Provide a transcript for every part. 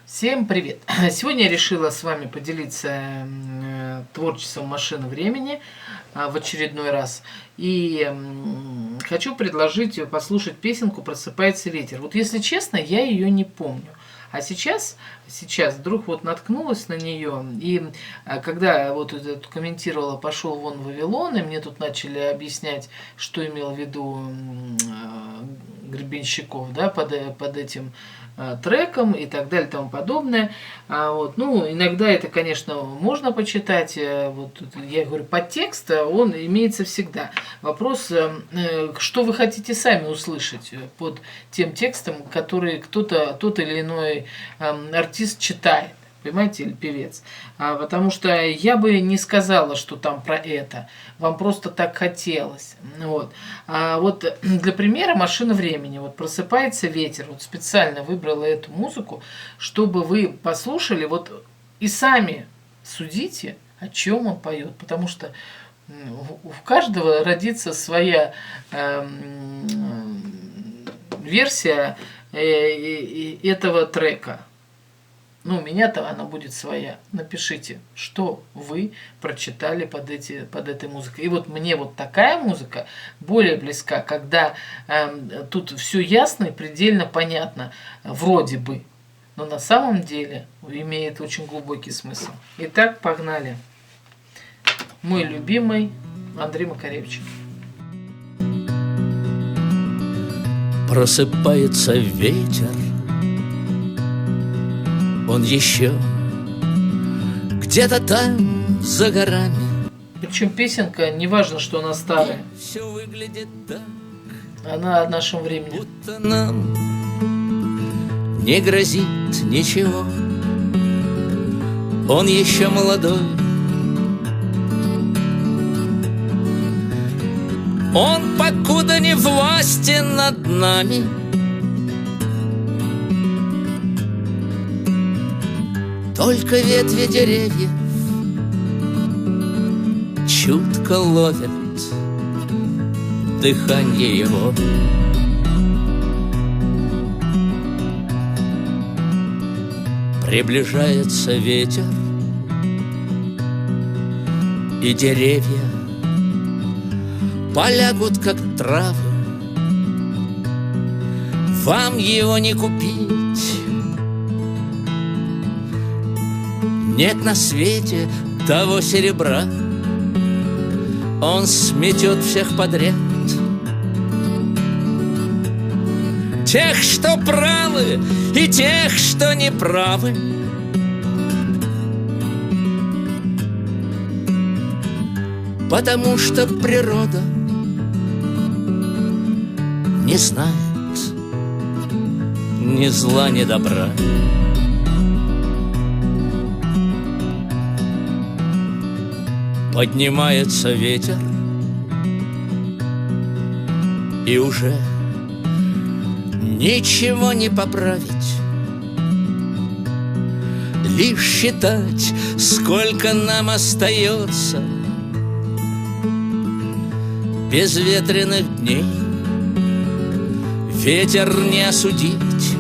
Всем привет! Сегодня я решила с вами поделиться творчеством машины времени в очередной раз. И хочу предложить послушать песенку «Просыпается ветер». Вот если честно, я ее не помню. А сейчас вдруг вот наткнулась на нее, и когда вот это комментировала «Пошел вон Вавилон», и мне тут начали объяснять, что имел в виду Гребенщиков, да, под этим треком и так далее и тому подобное. Ну, иногда это, конечно, можно почитать. Вот я говорю, подтекст, он имеется всегда. Вопрос, что вы хотите сами услышать под тем текстом, который тот или иной артист читает. Понимаете, или певец. Потому что я бы не сказала, что там про это. Вам просто так хотелось. Вот для примера «Машина времени». Вот «Просыпается ветер». Вот специально выбрала эту музыку, чтобы вы послушали вот и сами судите, о чем он поет. Потому что у каждого родится своя версия этого трека. Ну, у меня-то она будет своя. Напишите, что вы прочитали под этой музыкой. И вот мне вот такая музыка более близка, когда тут все ясно и предельно понятно, вроде бы. Но на самом деле имеет очень глубокий смысл. Итак, погнали. Мой любимый Андрей Макаревич. Просыпается ветер, он еще где-то там за горами. Причем песенка, не важно, что она старая. Все выглядит так, она о нашем времени. будто нам не грозит ничего. Он еще молодой, он покуда не властен над нами. Только ветви деревьев чутко ловят дыхание его. Приближается ветер, и деревья полягут, как травы. Вам его не купить. Нет на свете того серебра, он сметет всех подряд. Тех, что правы, и тех, что не правы. Потому что природа не знает ни зла, ни добра. Поднимается ветер, и уже ничего не поправить, лишь считать, сколько нам остается безветренных дней. Ветер не осудить,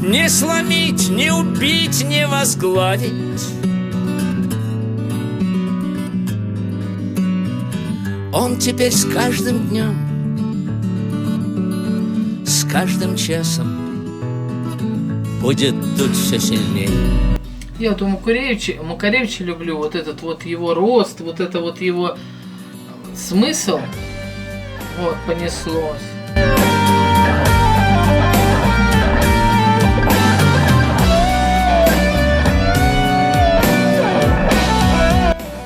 не сломить, не убить, не возглавить. Он теперь с каждым днем, с каждым часом будет дуть все сильнее. Я вот у Макаревича люблю вот этот вот его рост, вот это вот его смысл. Вот, понеслось.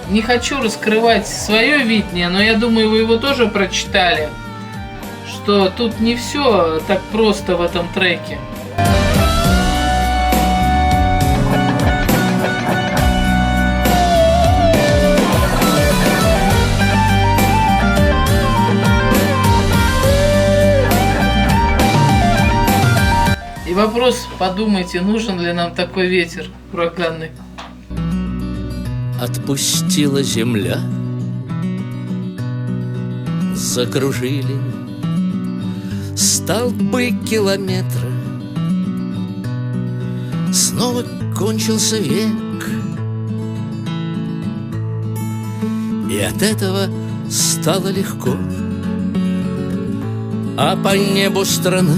Не хочу раскрывать свое видение, но я думаю, вы его тоже прочитали, что тут не все так просто в этом треке. И вопрос, подумайте, нужен ли нам такой ветер ураганный. Отпустила земля, закружили столбы километра. Снова кончился век, и от этого стало легко. А по небу страны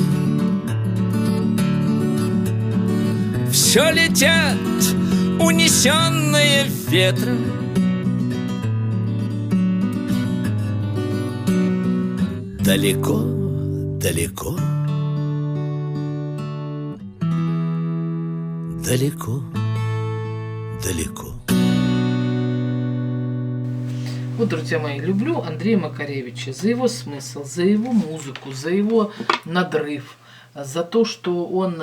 все летят, унесенные ветром. Далеко, далеко, далеко, далеко. Вот, друзья мои, люблю Андрея Макаревича за его смысл, за его музыку, за его надрыв, за то, что он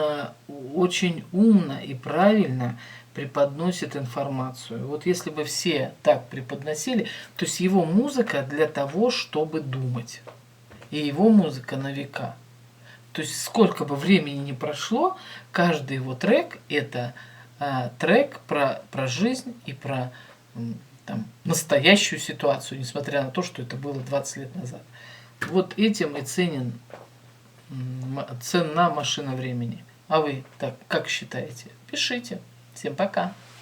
очень умно и правильно преподносит информацию. Вот если бы все так преподносили, то есть его музыка для того, чтобы думать. И его музыка на века. То есть сколько бы времени ни прошло, каждый его трек – это трек про жизнь и про там, настоящую ситуацию, несмотря на то, что это было 20 лет назад. Вот этим и ценна машина времени. А вы так как считаете? Пишите. Всем пока.